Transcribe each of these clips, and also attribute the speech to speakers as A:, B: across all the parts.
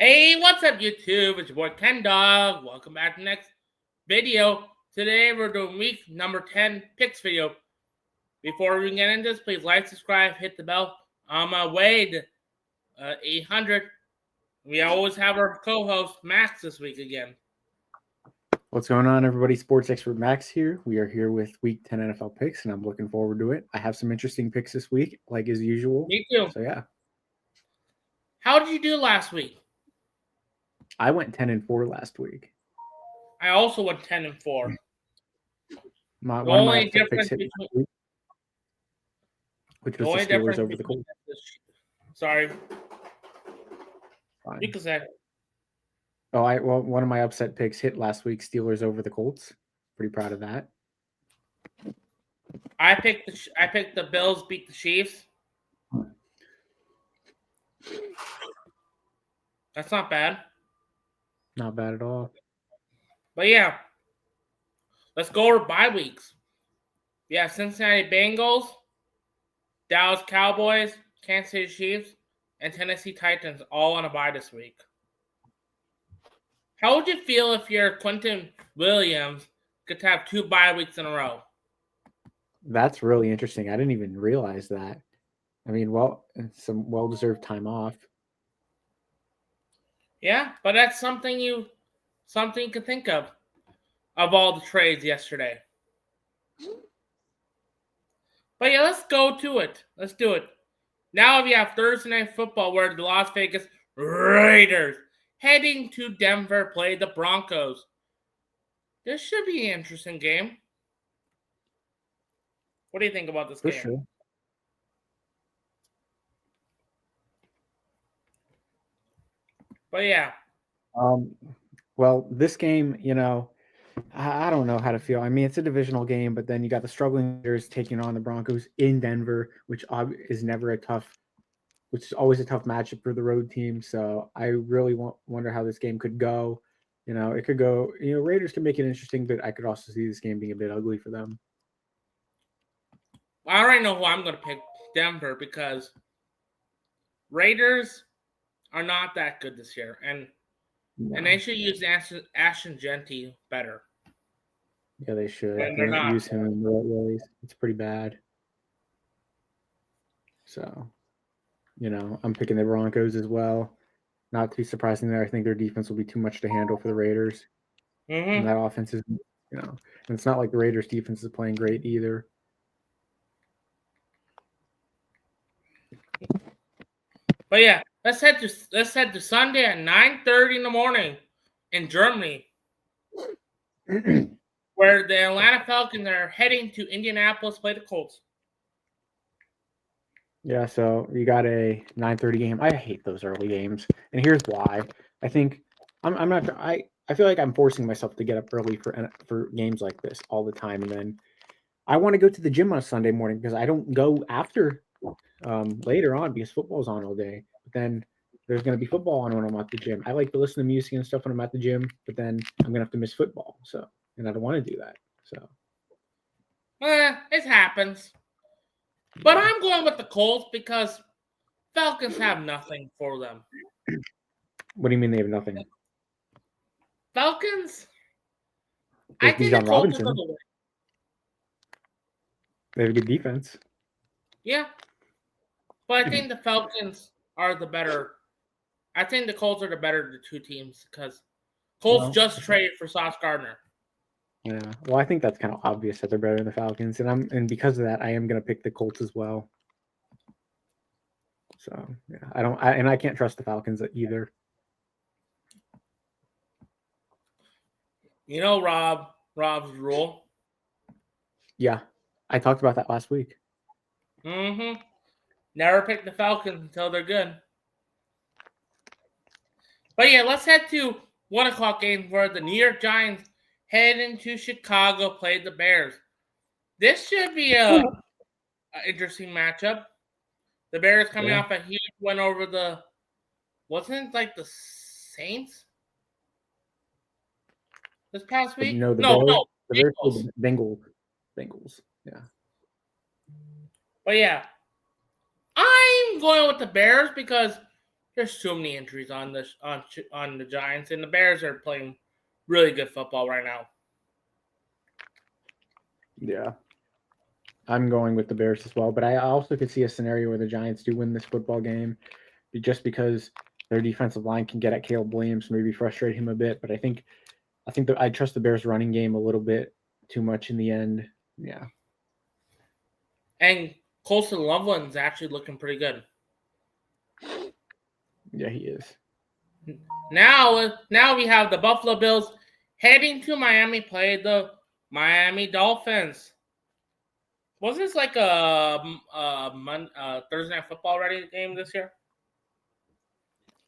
A: Hey, what's up, YouTube? It's your boy Ken Dog. Welcome back to the next video. Today we're doing week number 10 picks video. Before we get into this, please like, subscribe, hit the bell. I'm Wade, 800. We always have our co-host Max this week again.
B: What's going on, everybody? Sports expert Max here. We are here with Week 10 NFL picks, and I'm looking forward to it. I have some interesting picks this week, like as usual.
A: Me too.
B: So yeah.
A: How did you do last week?
B: I went 10-4 last week.
A: I also went 10-4.
B: One of my upset picks hit last week, which was the Steelers over the Colts.
A: Sorry. You can say.
B: One of my upset picks hit last week, Steelers over the Colts. Pretty proud of that.
A: I picked the Bills beat the Chiefs. That's not bad.
B: Not bad at all.
A: But yeah, let's go over bye weeks. We have Cincinnati Bengals, Dallas Cowboys, Kansas City Chiefs, and Tennessee Titans all on a bye this week. How would you feel if you're Quentin Williams could have 2 bye weeks in a row?
B: That's really interesting. I didn't even realize that. I mean, some well-deserved time off.
A: Yeah, but that's something you could think of all the trades yesterday. But yeah, let's go to it. Let's do it. Now we have Thursday Night Football where the Las Vegas Raiders heading to Denver play the Broncos. This should be an interesting game. What do you think about this game?
B: Sure.
A: But yeah.
B: Well, this game, I don't know how to feel. I mean, it's a divisional game, but then you got the struggling Raiders taking on the Broncos in Denver, which is always a tough matchup for the road team. So I really wonder how this game could go. It could go, Raiders can make it interesting, but I could also see this game being a bit ugly for them.
A: I already know who I'm going to pick, Denver, because Raiders are not that good this year, and they should use Ashton Jeanty better.
B: Yeah, they should. They don't use him in the right ways. It's pretty bad. So, I'm picking the Broncos as well. Not too surprising there. I think their defense will be too much to handle for the Raiders.
A: Mm-hmm.
B: And that offense is, and it's not like the Raiders' defense is playing great either.
A: But yeah, let's head to Sunday at 9:30 in the morning in Germany, where the Atlanta Falcons are heading to Indianapolis to play the Colts.
B: Yeah, so you got a 9:30 game. I hate those early games, and here's why. I think I'm not. I feel like I'm forcing myself to get up early for games like this all the time, and then I want to go to the gym on a Sunday morning because I don't go after later on because football's on all day. But then there's going to be football on when I'm at the gym. I like to listen to music and stuff when I'm at the gym, but then I'm going to have to miss football. And I don't want to do that. So,
A: it happens. But I'm going with the Colts because Falcons have nothing for them.
B: What do you mean they have nothing?
A: Falcons? I think the Colts will win.
B: They have a good defense.
A: Yeah. But I think the Falcons are the better. I think the Colts are the better of the two teams because Colts just traded for Sauce Gardner.
B: Yeah. Well, I think that's kind of obvious that they're better than the Falcons. And because of that, I am going to pick the Colts as well. So, yeah, I can't trust the Falcons either.
A: You know Rob's rule?
B: Yeah. I talked about that last week.
A: Mm-hmm. Never pick the Falcons until they're good. But yeah, let's head to 1 o'clock game where the New York Giants head into Chicago, play the Bears. This should be an interesting matchup. The Bears coming off a huge win over wasn't it like the Saints this past week?
B: No, Bengals. Yeah.
A: But yeah, I'm going with the Bears because there's too many injuries on the Giants, and the Bears are playing really good football right now.
B: Yeah. I'm going with the Bears as well, but I also could see a scenario where the Giants do win this football game just because their defensive line can get at Caleb Williams, maybe frustrate him a bit. But I think that I trust the Bears running game a little bit too much in the end. Yeah.
A: And Colson Loveland's actually looking pretty good.
B: Yeah, he is.
A: Now we have the Buffalo Bills heading to Miami, play the Miami Dolphins. Was this like a Thursday Night Football ready game this year?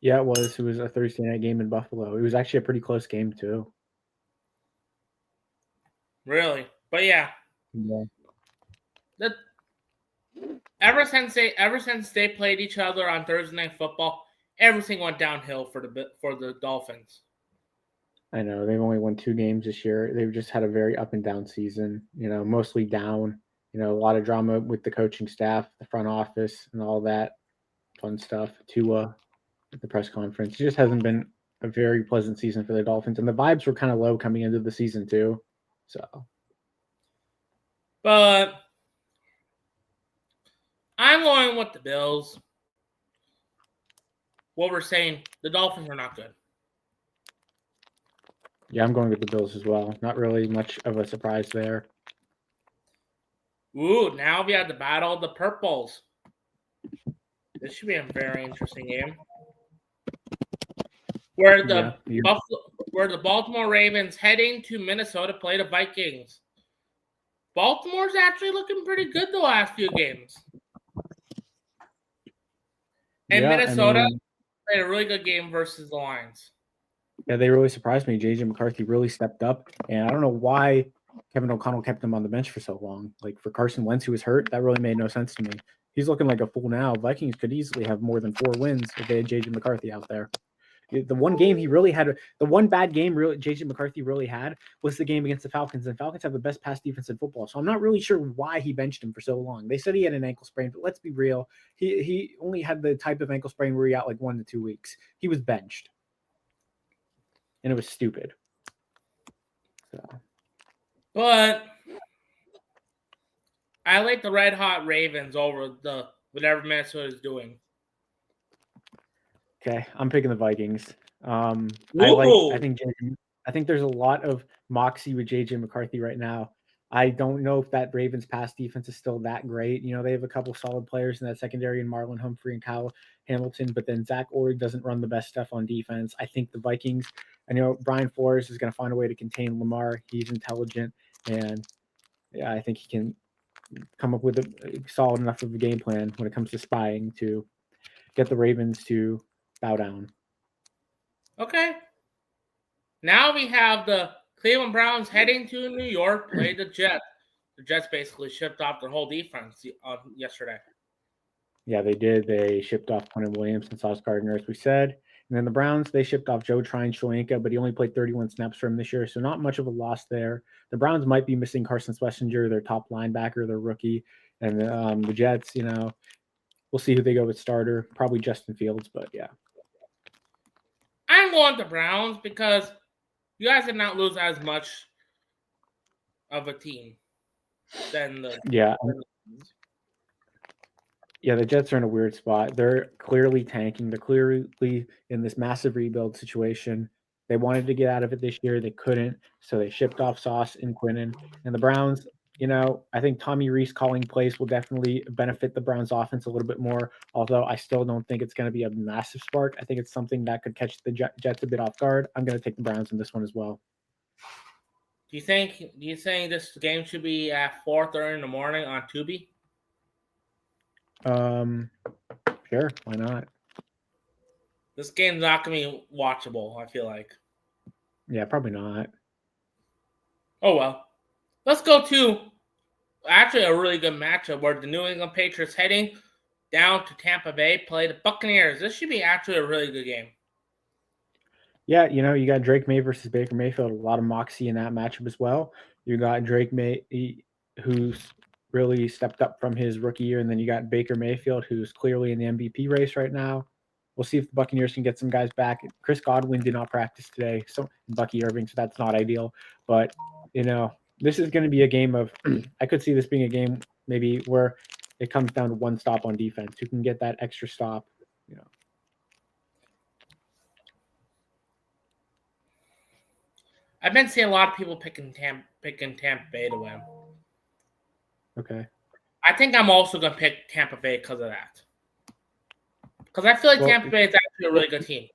B: Yeah, it was. It was a Thursday night game in Buffalo. It was actually a pretty close game too.
A: Really? But yeah. Ever since they played each other on Thursday Night Football, everything went downhill for the Dolphins.
B: I know they've only won 2 games this year. They've just had a very up and down season. Mostly down. A lot of drama with the coaching staff, the front office, and all that fun stuff. Tua at the press conference. It just hasn't been a very pleasant season for the Dolphins, and the vibes were kind of low coming into the season too. So,
A: but I'm going with the Bills. What we're saying, the Dolphins are not good.
B: Yeah, I'm going with the Bills as well. Not really much of a surprise there.
A: Ooh, now we have the battle of the purples. This should be a very interesting game. Where the Baltimore Ravens heading to Minnesota play the Vikings. Baltimore's actually looking pretty good the last few games. And Minnesota played a really good game versus the Lions.
B: Yeah, they really surprised me. J.J. McCarthy really stepped up, and I don't know why Kevin O'Connell kept him on the bench for so long. Like for Carson Wentz, who was hurt, that really made no sense to me. He's looking like a fool now. Vikings could easily have more than 4 wins if they had J.J. McCarthy out there. The one game he really had, the one bad game J.J. McCarthy really had was the game against the Falcons, and Falcons have the best pass defense in football. So I'm not really sure why he benched him for so long. They said he had an ankle sprain, but let's be real. He only had the type of ankle sprain where he out like 1 to 2 weeks. He was benched. And it was stupid. So.
A: But I like the Red Hot Ravens over the whatever Minnesota is doing.
B: Okay, I'm picking the Vikings. I think there's a lot of moxie with JJ McCarthy right now. I don't know if that Ravens pass defense is still that great. They have a couple solid players in that secondary in Marlon Humphrey and Kyle Hamilton, but then Zach Orr doesn't run the best stuff on defense. I think the Vikings, Brian Flores is going to find a way to contain Lamar. He's intelligent, and I think he can come up with a solid enough of a game plan when it comes to spying to get the Ravens to bow down.
A: Okay. Now we have the Cleveland Browns heading to New York, play the Jets. The Jets basically shipped off their whole defense yesterday.
B: Yeah, they did. They shipped off Quentin Williams and Sauce Gardner, as we said. And then the Browns, they shipped off Joe Tryon-Shoyinka, but he only played 31 snaps for him this year, so not much of a loss there. The Browns might be missing Carson Schlesinger, their top linebacker, their rookie. And the Jets, we'll see who they go with starter. Probably Justin Fields, but yeah.
A: I'm going to the Browns because you guys did not lose as much of a team than the
B: Yeah, the Jets are in a weird spot. They're clearly tanking. They're clearly in this massive rebuild situation. They wanted to get out of it this year. They couldn't, so they shipped off Sauce and Quinnen. And the Browns, I think Tommy Rees calling plays will definitely benefit the Browns offense a little bit more, although I still don't think it's going to be a massive spark. I think it's something that could catch the Jets a bit off guard. I'm going to take the Browns in this one as well.
A: Do you think this game should be at 4:30 in the morning on Tubi?
B: Sure, why not?
A: This game's not going to be watchable, I feel like.
B: Yeah, probably not.
A: Oh, well. Let's go to actually a really good matchup where the New England Patriots heading down to Tampa Bay play the Buccaneers. This should be actually a really good game.
B: Yeah, you got Drake May versus Baker Mayfield. A lot of moxie in that matchup as well. You got Drake May, who's really stepped up from his rookie year, and then you got Baker Mayfield, who's clearly in the MVP race right now. We'll see if the Buccaneers can get some guys back. Chris Godwin did not practice today, so Bucky Irving, so that's not ideal. But this is going to be a game of. I could see this being a game maybe where it comes down to one stop on defense. Who can get that extra stop?
A: I've been seeing a lot of people picking Tampa Bay to win.
B: Okay.
A: I think I'm also going to pick Tampa Bay because of that. Because I feel like Tampa Bay is actually a really good team.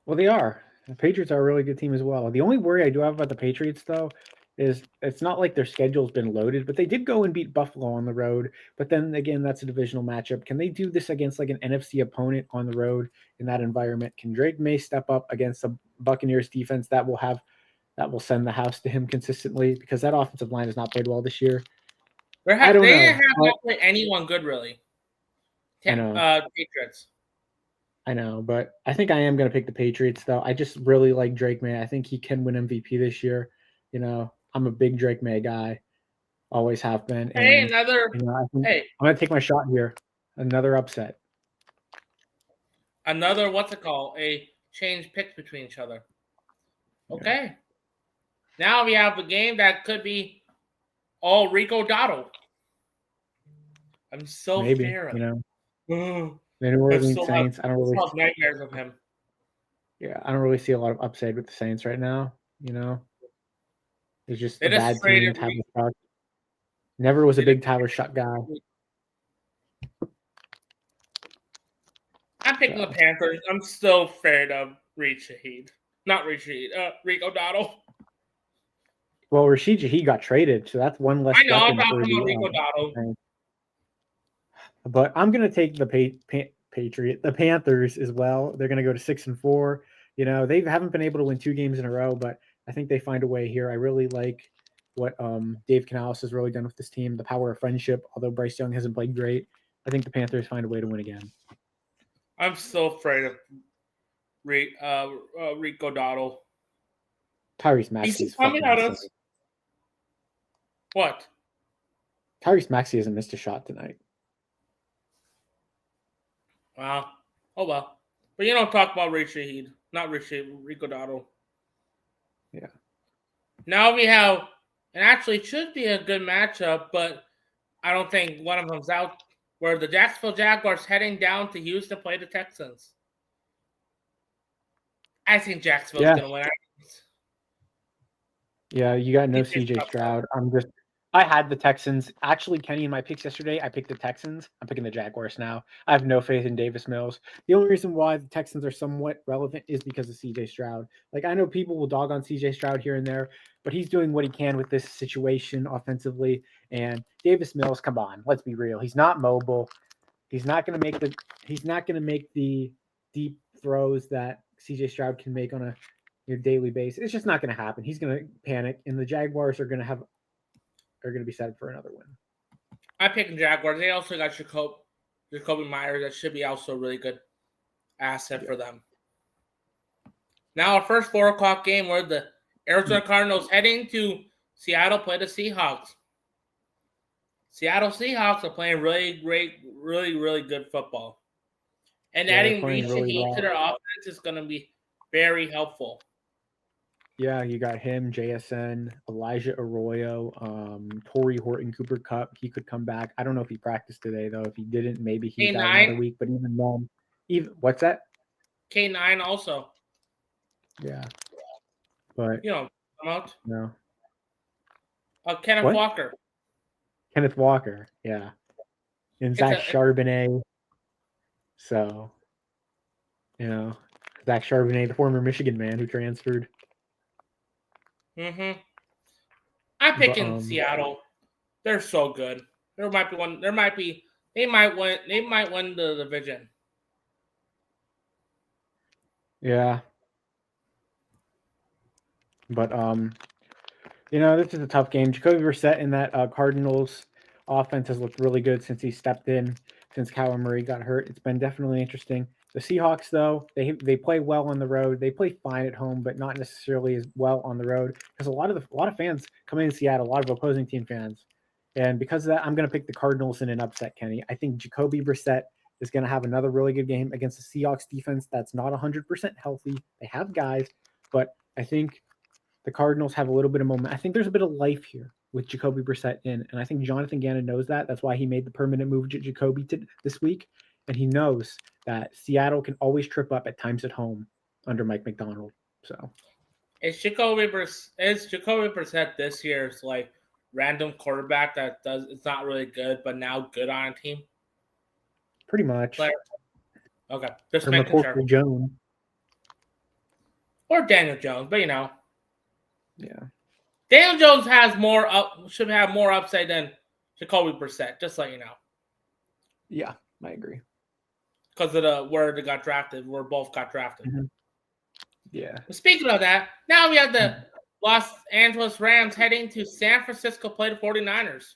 B: Well, they are. The Patriots are a really good team as well. The only worry I do have about the Patriots, though, is it's not like their schedule's been loaded, but they did go and beat Buffalo on the road. But then again, that's a divisional matchup. Can they do this against like an NFC opponent on the road in that environment? Can Drake May step up against the Buccaneers defense that will send the house to him consistently? Because that offensive line has not played well this year.
A: I don't know. They didn't have not played anyone good, really. Patriots.
B: I know, but I think I am going to pick the Patriots, though. I just really like Drake May. I think he can win MVP this year. I'm a big Drake May guy. Always have been.
A: Hey,
B: and,
A: I'm
B: going to take my shot here. Another upset.
A: Another, what's it called? A change picks between each other. Okay. Yeah. Now we have a game that could be all Rico Dotto. I'm so fair.
B: The New Orleans Saints. I don't really
A: have nightmares of him.
B: Yeah, I don't really see a lot of upside with the Saints right now. It's just a bad team. Tyler Shuck. Never was a big Tyler Shuck guy.
A: I'm picking the Panthers. I'm still afraid of Rico Dotto.
B: Well, Rashid Shaheed got traded, so that's one less.
A: I know. I'm talking about Rico Dotto.
B: But I'm going to take the Panthers as well. They're going to go to 6-4. They haven't been able to win 2 games in a row, but I think they find a way here. I really like what Dave Canales has really done with this team, the power of friendship. Although Bryce Young hasn't played great, I think the Panthers find a way to win again.
A: I'm so afraid of Rico Dotto.
B: Tyrese Maxey's
A: coming at us. What?
B: Tyrese Maxey hasn't missed a shot tonight.
A: Wow. Oh, well. But talk about Rico Dotto.
B: Yeah.
A: Now we have, and actually it should be a good matchup, but I don't think one of them's out, where the Jacksonville Jaguars heading down to Houston to play the Texans. I think Jacksonville's going to win.
B: Yeah, you got no CJ Stroud. I had the Texans. Actually, Kenny, in my picks yesterday, I picked the Texans. I'm picking the Jaguars now. I have no faith in Davis Mills. The only reason why the Texans are somewhat relevant is because of CJ Stroud. Like, I know people will dog on CJ Stroud here and there, but he's doing what he can with this situation offensively. And Davis Mills, come on, let's be real. He's not mobile. He's not going to make the deep throws that CJ Stroud can make on a daily basis. It's just not going to happen. He's going to panic, and the Jaguars are going to be set for another win.
A: I picked the Jaguars. They also got Jacoby Myers. That should be also a really good asset for them. Now, our first 4 o'clock game, where the Arizona Cardinals heading to Seattle play the Seahawks. Seattle Seahawks are playing really great, really, really good football. And adding Reed Shaheed to their offense is going to be very helpful.
B: Yeah, you got him, JSN, Elijah Arroyo, Torrey Horton, Cooper Kupp. He could come back. I don't know if he practiced today, though. If he didn't, maybe he's out another week. But even then, what's that?
A: K9 also.
B: Yeah. But
A: come out.
B: No.
A: Kenneth Walker.
B: Kenneth Walker, yeah. And Zach Charbonnet. So, Zach Charbonnet, the former Michigan man who transferred.
A: I'm picking Seattle. They're so good. They might win the division.
B: Yeah. But this is a tough game. Jacoby Brissett in that Cardinals offense has looked really good since he stepped in, since Kyler Murray got hurt. It's been definitely interesting. The Seahawks, though, they play well on the road. They play fine at home, but not necessarily as well on the road because a lot of fans come in Seattle, a lot of opposing team fans. And because of that, I'm going to pick the Cardinals in an upset, Kenny. I think Jacoby Brissett is going to have another really good game against the Seahawks defense that's not 100% healthy. They have guys, but I think the Cardinals have a little bit of moment. I think there's a bit of life here with Jacoby Brissett in, and I think Jonathan Gannon knows that. That's why he made the permanent move to Jacoby this week, and he knows that Seattle can always trip up at times at home under Mike McDonald. So,
A: is Jacoby Brissett this year's like random quarterback that does it's not really good, but now good on a team?
B: pretty much.
A: Player? Okay, just
B: Or
A: making sure.
B: Jones.
A: Or Daniel Jones, but
B: Yeah.
A: Daniel Jones should have more upside than Jacoby Brissett, just so you know.
B: Yeah, I agree.
A: Because of where they got drafted, where both got drafted.
B: Mm-hmm. Yeah.
A: Speaking of that, now we have the Los Angeles Rams heading to San Francisco to play the 49ers.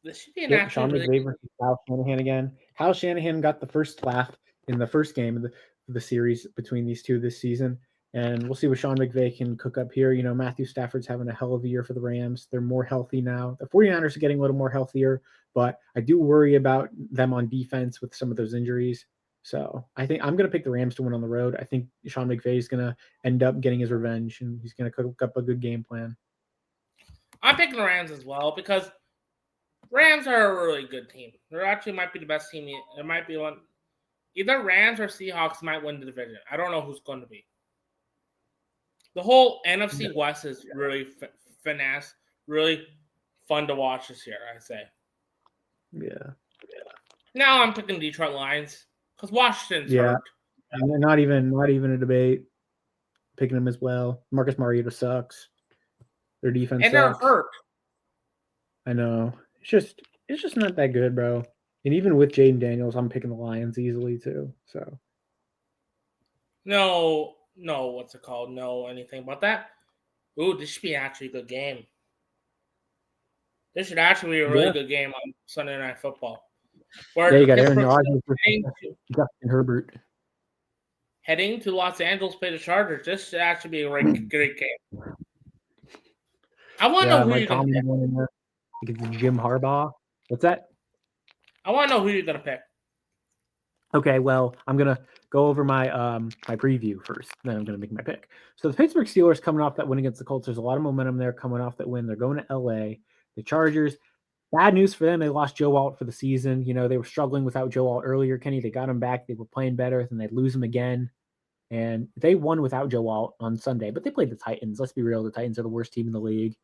A: This should be an actual
B: Sean McVay versus Kyle Shanahan again. Kyle Shanahan got the first laugh in the first game of the series between these two this season. And we'll see what Sean McVay can cook up here. Matthew Stafford's having a hell of a year for the Rams. They're more healthy now. The 49ers are getting a little more healthier, but I do worry about them on defense with some of those injuries. So I think I'm going to pick the Rams to win on the road. I think Sean McVay is going to end up getting his revenge, and he's going to cook up a good game plan.
A: I'm picking the Rams as well because Rams are a really good team. They actually might be the best team. It might be one. Either Rams or Seahawks might win the division. I don't know who's going to be. The whole NFC West is really finesse, really fun to watch this year, I say.
B: Yeah.
A: Now I'm picking Detroit Lions because Washington's hurt.
B: And not even a debate. Picking them as well. Marcus Mariota sucks. Their defense
A: and
B: sucks.
A: They're hurt.
B: I know. It's just not that good, bro. And even with Jaden Daniels, I'm picking the Lions easily too. So
A: no, what's it called? No, anything about that. Ooh, this should be actually a good game. This should actually be a really good game on Sunday Night Football.
B: Where you got Aaron Rodgers Justin Herbert
A: heading to Los Angeles to play the Chargers. This should actually be a great game. I want to know who you're going to
B: pick. It's Jim Harbaugh. What's that?
A: I want to know who you're going to pick.
B: Okay, well, I'm going to go over my my preview first. Then I'm going to make my pick. So the Pittsburgh Steelers coming off that win against the Colts. There's a lot of momentum there coming off that win. They're going to LA. The Chargers, bad news for them. They lost Joe Alt for the season. They were struggling without Joe Alt earlier, Kenny. They got him back. They were playing better. Then they'd lose him again. And they won without Joe Alt on Sunday. But they played the Titans. Let's be real. The Titans are the worst team in the league.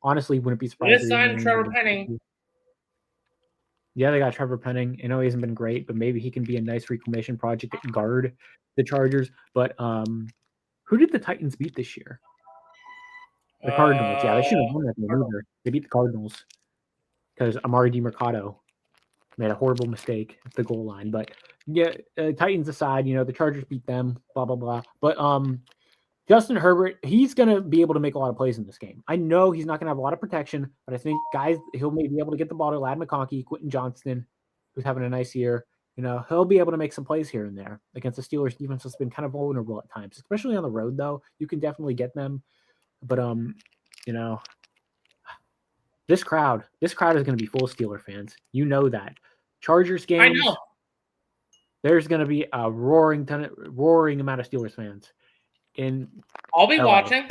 B: Honestly, wouldn't be surprised.
A: They just signed Trevor Penning.
B: Yeah, they got Trevor Penning. I know he hasn't been great, but maybe he can be a nice reclamation project at guard the Chargers. But who did the Titans beat this year? The Cardinals. Yeah, they shouldn't have won that game either. They beat the Cardinals because Amari DiMercato made a horrible mistake at the goal line. But yeah, Titans aside, the Chargers beat them, blah, blah, blah. But Justin Herbert, he's going to be able to make a lot of plays in this game. I know he's not going to have a lot of protection, but I think, guys, he'll maybe be able to get the ball to Ladd McConkey, Quentin Johnston, who's having a nice year. He'll be able to make some plays here and there against the Steelers defense that's been kind of vulnerable at times, especially on the road, though. You can definitely get them. But, this crowd is going to be full of Steeler fans. You know that. Chargers games.
A: I know.
B: There's going to be a roaring amount of Steelers fans.
A: I'll be watching.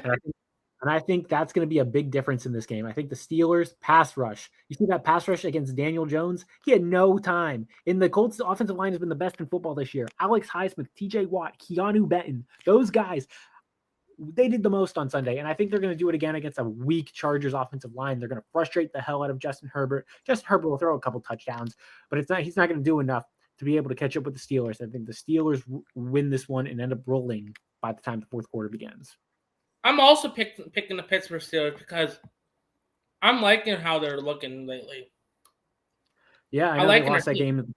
B: And I think that's going to be a big difference in this game. I think the Steelers pass rush. You see that pass rush against Daniel Jones? He had no time. And the Colts offensive line has been the best in football this year. Alex Highsmith, TJ Watt, Keanu Benton, those guys, they did the most on Sunday. And I think they're going to do it again against a weak Chargers offensive line. They're going to frustrate the hell out of Justin Herbert. Justin Herbert will throw a couple touchdowns, but he's not going to do enough to be able to catch up with the Steelers. I think the Steelers win this one and end up rolling by the time the fourth quarter begins.
A: I'm also picking the Pittsburgh Steelers because I'm liking how they're looking lately.
B: Yeah, I know they lost that game.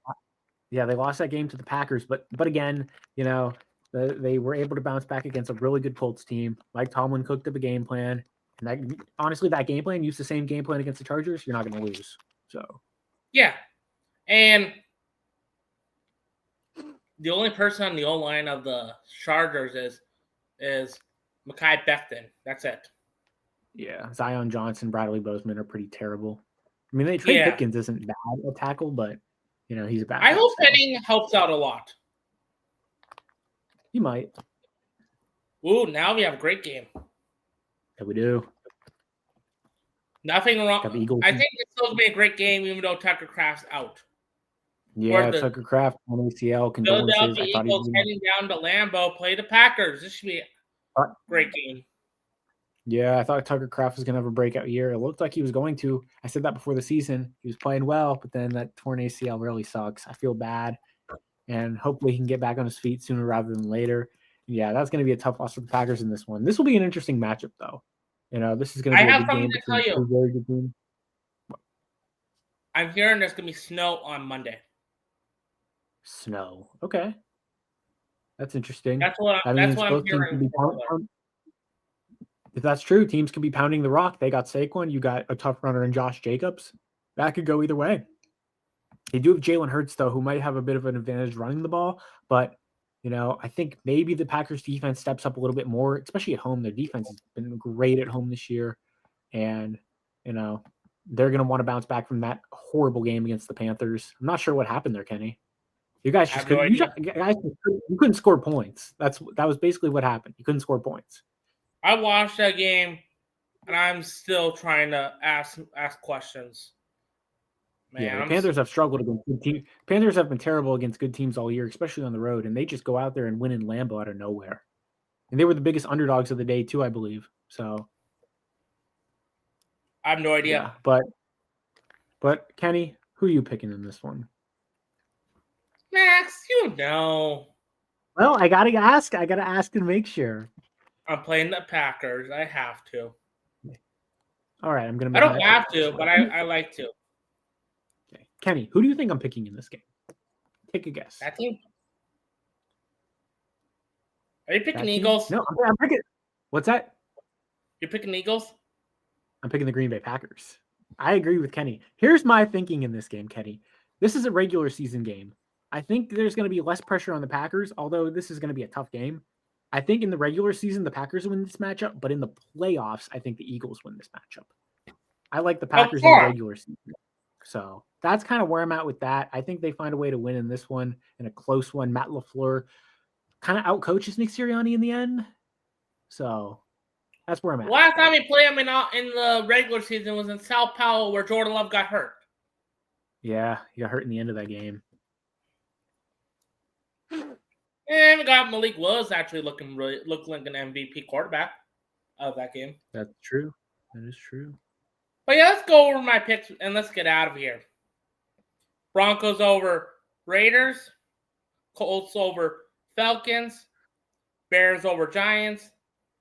B: Yeah, they lost that game to the Packers, but again, they were able to bounce back against a really good Colts team. Mike Tomlin cooked up a game plan, and that game plan, use the same game plan against the Chargers, you're not going to lose. So,
A: yeah, and the only person on the O-line of the Chargers is Mekhi Becton. That's it.
B: Yeah, Zion Johnson, Bradley Bozeman are pretty terrible. I mean, Trey Pipkins isn't bad at tackle, but he's a bad.
A: I hope Penning helps out a lot.
B: He might.
A: Ooh, now we have a great game.
B: Yeah, we do.
A: Nothing wrong.
B: Got the Eagles.
A: I think it's still going to be a great game, even though Tucker Kraft's out.
B: Yeah, Tucker Kraft on ACL. Condolences.
A: Philadelphia Eagles heading down to Lambeau, play the Packers. This should be a great game.
B: Yeah, I thought Tucker Kraft was going to have a breakout year. It looked like he was going to. I said that before the season. He was playing well, but then that torn ACL really sucks. I feel bad. And hopefully he can get back on his feet sooner rather than later. Yeah, that's going to be a tough loss for the Packers in this one. This will be an interesting matchup, though. This is going to be a good game between two very good teams.
A: I'm hearing there's going to be snow on Monday.
B: Snow. Okay. That's interesting.
A: That's what I'm hearing.
B: If that's true, teams could be pounding the rock. They got Saquon. You got a tough runner in Josh Jacobs. That could go either way. They do have Jalen Hurts, though, who might have a bit of an advantage running the ball. But, I think maybe the Packers defense steps up a little bit more, especially at home. Their defense has been great at home this year. And, they're going to want to bounce back from that horrible game against the Panthers. I'm not sure what happened there, Kenny. You guys just couldn't, you couldn't score points. That was basically what happened. You couldn't score points.
A: I watched that game, and I'm still trying to ask questions. Man,
B: yeah, the Panthers have struggled against good teams. Panthers have been terrible against good teams all year, especially on the road, and they just go out there and win in Lambeau out of nowhere. And they were the biggest underdogs of the day too, I believe. So
A: I have no idea.
B: Yeah, but Kenny, who are you picking in this one?
A: Max, you know.
B: Well, I gotta ask to make sure.
A: I'm playing the Packers. I have to.
B: All right, I'm gonna.
A: I don't have to, but I like to.
B: Okay. Kenny, who do you think I'm picking in this game? Take a guess.
A: That team. Are you picking Eagles?
B: No, I'm picking. What's that?
A: You're picking Eagles?
B: I'm picking the Green Bay Packers. I agree with Kenny. Here's my thinking in this game, Kenny. This is a regular season game. I think there's going to be less pressure on the Packers, although this is going to be a tough game. I think in the regular season, the Packers win this matchup, but in the playoffs, I think the Eagles win this matchup. I like the Packers in the regular season. So that's kind of where I'm at with that. I think they find a way to win in this one, in a close one. Matt LaFleur kind of outcoaches Nick Sirianni in the end. So that's where I'm at.
A: Last time we played him in the regular season was in Sao Paulo, where Jordan Love got hurt.
B: Yeah, he got hurt in the end of that game.
A: And we got Malik Willis actually looking like an MVP quarterback of that game.
B: That's true. That is true.
A: But yeah, let's go over my picks and let's get out of here. Broncos over Raiders. Colts over Falcons. Bears over Giants.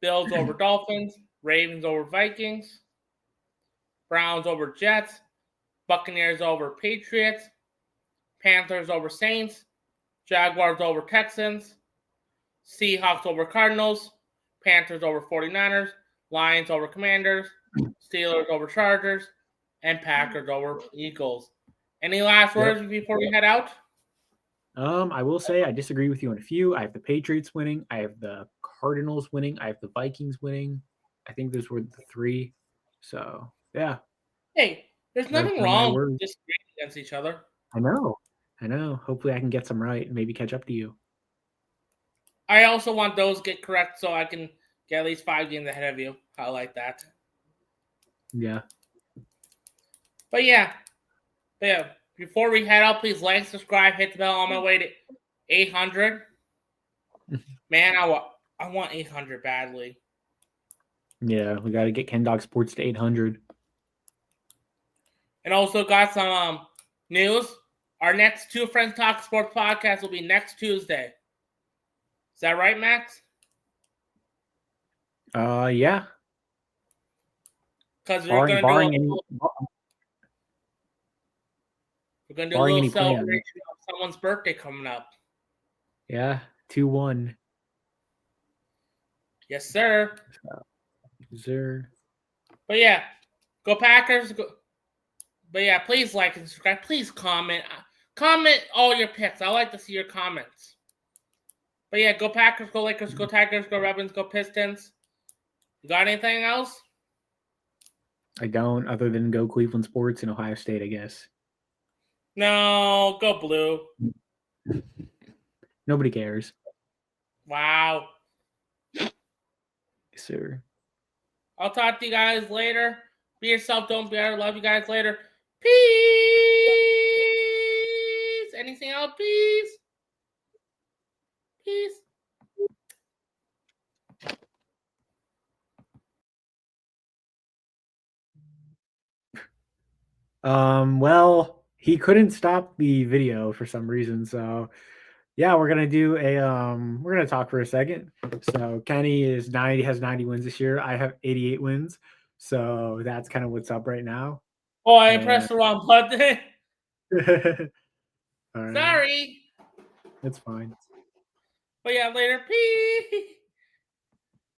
A: Bills over Dolphins. Ravens over Vikings. Browns over Jets. Buccaneers over Patriots. Panthers over Saints. Jaguars over Texans. Seahawks over Cardinals. Panthers over 49ers. Lions over Commanders. Steelers over Chargers. And Packers over Eagles. Any last words before we head out?
B: I will say I disagree with you on a few. I have the Patriots winning. I have the Cardinals winning. I have the Vikings winning. I think those were the three. So, yeah.
A: Hey, there's nothing wrong with disagreeing against each other.
B: I know. Hopefully I can get some right and maybe catch up to you.
A: I also want those to get correct so I can get at least 5 games ahead of you. I like that.
B: Yeah.
A: But yeah. Before we head out, please like, subscribe, hit the bell on my way to 800. Man, I want 800 badly.
B: Yeah, we got to get Ken Dog Sports to 800.
A: And also got some news. Our next Two Friends Talk Sports podcast will be next Tuesday. Is that right, Max?
B: Yeah.
A: Because we're going to do a little celebration of someone's birthday coming up.
B: Yeah, 2-1.
A: Yes, sir.
B: Yes, sir.
A: But yeah, go Packers. But yeah, please like and subscribe. Please comment. Comment all your picks. I like to see your comments. But yeah, go Packers, go Lakers, go Tigers, go Ravens, go Pistons. You got anything else?
B: I don't, other than go Cleveland Sports and Ohio State, I guess.
A: No, go blue.
B: Nobody cares.
A: Wow.
B: Sir.
A: I'll talk to you guys later. Be yourself. Don't be out. Love you guys later. Peace. Anything else? Peace. Peace.
B: Well, he couldn't stop the video for some reason, so yeah, we're gonna talk for a second. So Kenny has 90 wins this year. I have 88 wins. So that's kind of what's up right now.
A: Oh, I pressed the wrong button.
B: All right.
A: Sorry.
B: It's fine.
A: But yeah, later. Peace.